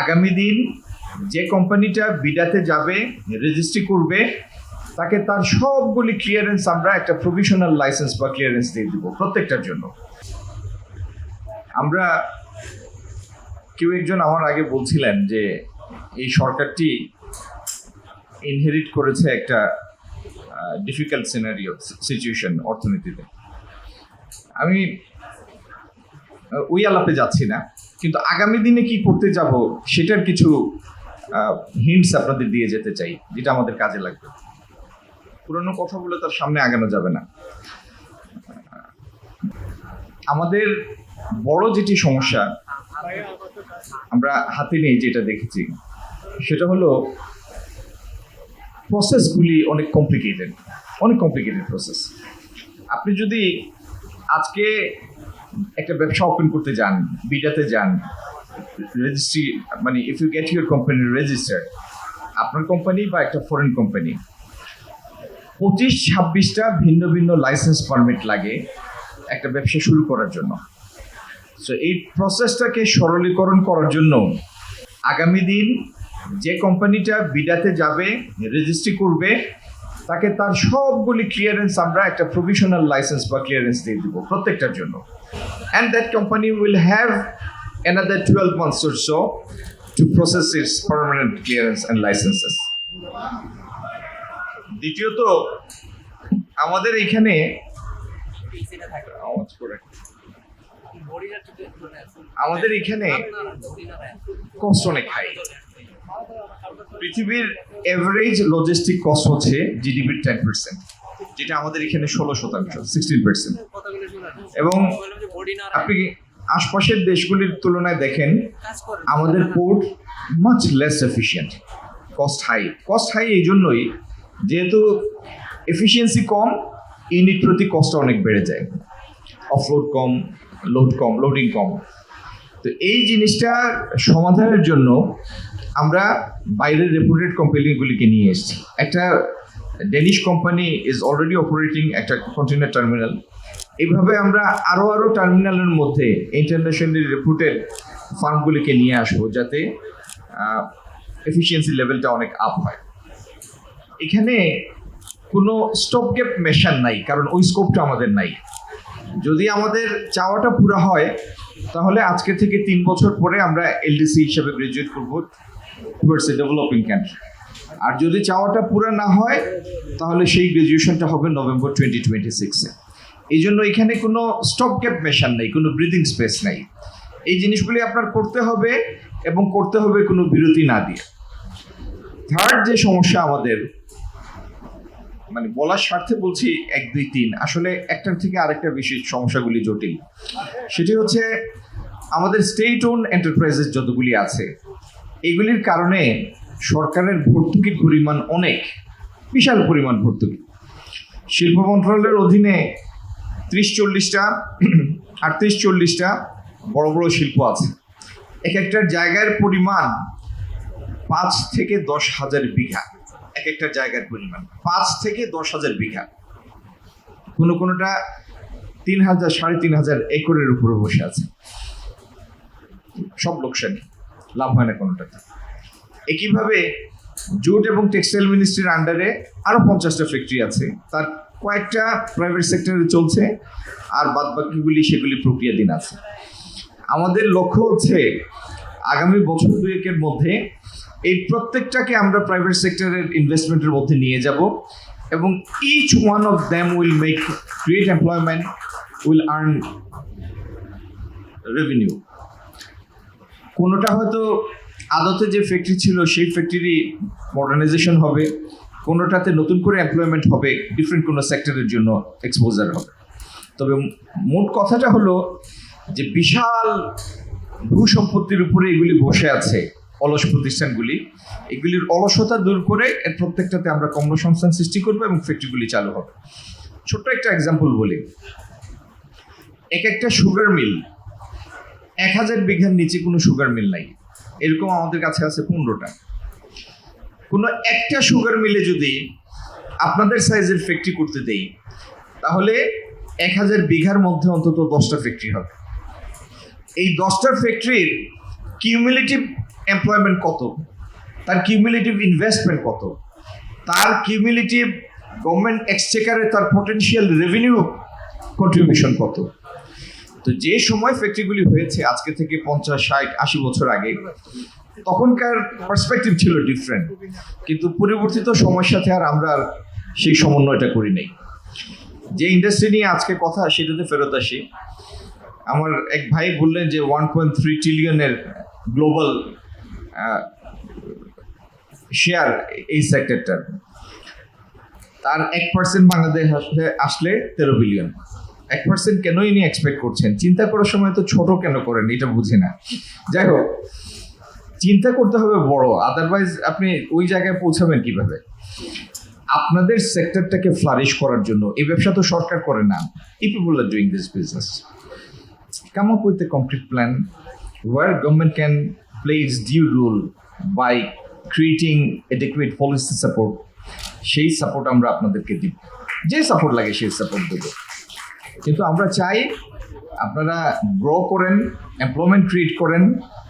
আগামী দিন যে কোম্পানিটা বিডাতে যাবে, রেজিস্ট্রি করবে, তাকে তার সবগুলি ক্লিয়ারেন্স আমরা একটা প্রভিশনাল লাইসেন্স বা ক্লিয়ারেন্স দিয়ে দিব প্রত্যেকটার জন্য। আমরা কেউ একজন আমার আগে বলছিলেন যে এই সরকারটি ইনহেরিট করেছে একটা ডিফিকাল্ট সিচুয়েশন অর্থনীতিতে। আমি ওই আলাপে যাচ্ছি না, কিন্তু আগামী দিনে কি করতে যাব সেটার কিছু হিন্টস আপনাদের দিয়ে যেতে চাই, যেটা আমাদের কাজে লাগবে। পুরনো কথা বলে তার সামনে আগানো যাবে না। আমাদের বড় যেটি সমস্যা আমরা হাতে নেই, যেটা দেখেছি সেটা হলো প্রসেসগুলি অনেক কমপ্লিকেটেড প্রসেস। আপনি যদি আজকে একটা ব্যবসা ওপেন করতে যান, বিডাতে যান, রেজিস্ট্রি মানে if you get your company registered, আপনার কোম্পানি বা একটা ফরেন কোম্পানি, 25-26টা ভিন্ন ভিন্ন লাইসেন্স পারমিট লাগে একটা ব্যবসা শুরু করার জন্য। সো এই প্রসেসটাকে সরলীকরণ করার জন্য আগামী দিন যে কোম্পানিটা বিডাতে যাবে, রেজিস্ট্রি করবে, তাকে তার সবগুলি ক্লিয়ারেন্স আমরা একটা প্রভিশনাল লাইসেন্স বা ক্লিয়ারেন্স দিয়ে দিব প্রত্যেকটার জন্য। And that company will have another 12 months or so to process its permanent clearance and licenses. দ্বিতীয়ত, আমাদের এখানে কস্ট অনেক হাই। পৃথিবীর এভারেজ লজিস্টিক কস্ট হচ্ছে জিডিপির 10%, যেটা আমাদের এখানে 16%, 16%। এবং আপনি আশপাশের দেশগুলির তুলনায় দেখেন আমাদের port much less efficient. Cost high এই জন্যই, যেহেতু এফিসিয়েন্সি কম, ইউনিট প্রতি কষ্ট অনেক বেড়ে যায়, অফলোড কম, লোডিং কম। তো এই জিনিসটা সমাধানের জন্য আমরা বাইরের রেপুটেড কোম্পানিগুলিকে নিয়ে এসেছি। একটা Danish company is already operating একটা কন্টেইনার টার্মিনাল। এইভাবে আমরা আরও টার্মিনালের মধ্যে ইন্টারন্যাশনালি রেপুটেড ফার্মগুলিকে নিয়ে আসবো, যাতে এফিসিয়েন্সি লেভেলটা অনেক আপ হয়। এখানে কোনো স্টপ গ্যাপ মেশিন নাই, কারণ ওই স্কোপটা আমাদের নাই। যদি আমাদের চাওয়াটা পুরো হয়, তাহলে আজকে থেকে 3 বছর পরে আমরা এলডিসি হিসেবে গ্রাজুয়েট করবো টুয়ার্ডস এ ডেভেলপিং কান্ট্রি। আর যদি চাওয়াটা পুরো না হয়, তাহলে সেই গ্রাজুয়েশনটা হবে নভেম্বর 2026-এ। এই জন্য এখানে কোনো স্টপ গ্যাপ মেশিন নেই, কোনো ব্রিদিং স্পেস নেই। এই জিনিসগুলি আপনার করতে হবে, এবং করতে হবে কোনো বিরতি না দিয়ে। থার্ড যে সমস্যা আমাদের, মানে বলার স্বার্থে বলছি 1, 2, 3, আসলে একটার থেকে আরেকটা বেশি সমস্যাগুলি জটিল। সেটি হচ্ছে আমাদের স্টেট ওন এন্টারপ্রাইজেস যতগুলি আছে, এগুলির কারণে সরকারের ভর্তুকির পরিমাণ অনেক, বিশাল পরিমাণ ভর্তুকি। শিল্প মন্ত্রণালয়ের অধীনে 30-40টা 38-40টা বড় বড় শিল্প আছে। এক একটার জায়গার পরিমাণ 5 থেকে 10 হাজার বিঘা। এক একটা জায়গার পরিমাণ 5 থেকে 10 হাজার বিঘা। কোনোটা 3,000 3,500 একরের উপরে বসে আছে। সব লোকসানি, লাভ হয় না কোনোটাতে। একইভাবে জুট এবং টেক্সটাইল মিনিস্ট্রির আন্ডারে আরো 50টা ফ্যাক্টরি আছে, তার কয়েকটা প্রাইভেট সেক্টরে চলছে, আর বাদ বাকিগুলি সেগুলি প্রক্রিয়াধীন আছে। আমাদের লক্ষ্য হচ্ছে আগামী বছর 2-এর মধ্যে এই প্রত্যেকটাকে আমরা প্রাইভেট সেক্টরের ইনভেস্টমেন্টের মধ্যে নিয়ে যাব, এবং each one of them will create employment, will earn revenue. কোনোটা হয়তো আদতে যে ফ্যাক্টরি ছিল সেই ফ্যাক্টরি মডার্নাইজেশন হবে, কোনোটাতে নতুন করে এমপ্লয়মেন্ট হবে, ডিফারেন্ট কোনো সেক্টরের জন্য এক্সপোজার হবে। তবে মোট কথাটা হলো যে বিশাল ভূসম্পত্তির উপরে এগুলি বসে আছে অলস প্রতিষ্ঠানগুলি, এগুলির অলসতা দূর করে এর প্রত্যেকটাতে আমরা কর্মসংস্থান সৃষ্টি করবো এবং ফ্যাক্টরিগুলি চালু হবে। ছোট্ট একটা এক্সাম্পল বলি, এক একটা সুগার মিল, 1000 বিঘার নিচে কোনো সুগার মিল নাই, এরকম আমাদের কাছে আছে 15টা। কোনো একটা সুগার মিলে যদি আপনাদের সাইজের ফ্যাক্টরি করতে দেই, তাহলে 1000 বিঘার মধ্যে অন্তত 10টা ফ্যাক্টরি হবে। এই 10টা ফ্যাক্টরির কিউমুলেটিভ এমপ্লয়মেন্ট কত, তার কিউমুলেটিভ ইনভেস্টমেন্ট কত, তার কিউমুলেটিভ গভর্নমেন্ট এক্সচেকারে তার পটেনশিয়াল রেভিনিউ কন্ট্রিবিউশন কত। তো যে সময় ফ্যাক্টরিগুলি হয়েছে আজকে থেকে 50, 60, 80 বছর আগে, তখনকার পার্সপেক্টিভ ছিল ডিফারেন্ট, কিন্তু পরিবর্তিত সময়ের সাথে আর আমরা সেই সমন্বয়টা করি নাই। যে ইন্ডাস্ট্রি নিয়ে আজকে কথা সেটাতে ফেরত আসি। আমার এক ভাই বললেন যে 1.3 ট্রিলিয়নের গ্লোবাল শেয়ার এই সেক্টরটার, তার 1% বাংলাদেশ আসলে 13 বিলিয়ন। 1% কেনই নিয়ে এক্সপেক্ট করছেন? চিন্তা করার সময় তো ছোট কেন করেন এটা বুঝি না। যাই হোক, চিন্তা করতে হবে বড়, আদারওয়াইজ আপনি ওই জায়গায় পৌঁছাবেন কিভাবে? আপনাদের সেক্টরটাকে ফ্লারিশ করার জন্য এই ব্যবসা তো সরকার করে না, এই people are doing this business. Come up with a concrete plan where government can play its due role by creating adequate policy support. সেই সাপোর্ট আমরা আপনাদেরকে দিব, যে সাপোর্ট লাগে সেই সাপোর্ট দেব। কিন্তু আমরা চাই আপনারা গ্রো করেন, এমপ্লয়মেন্ট ক্রিয়েট করেন,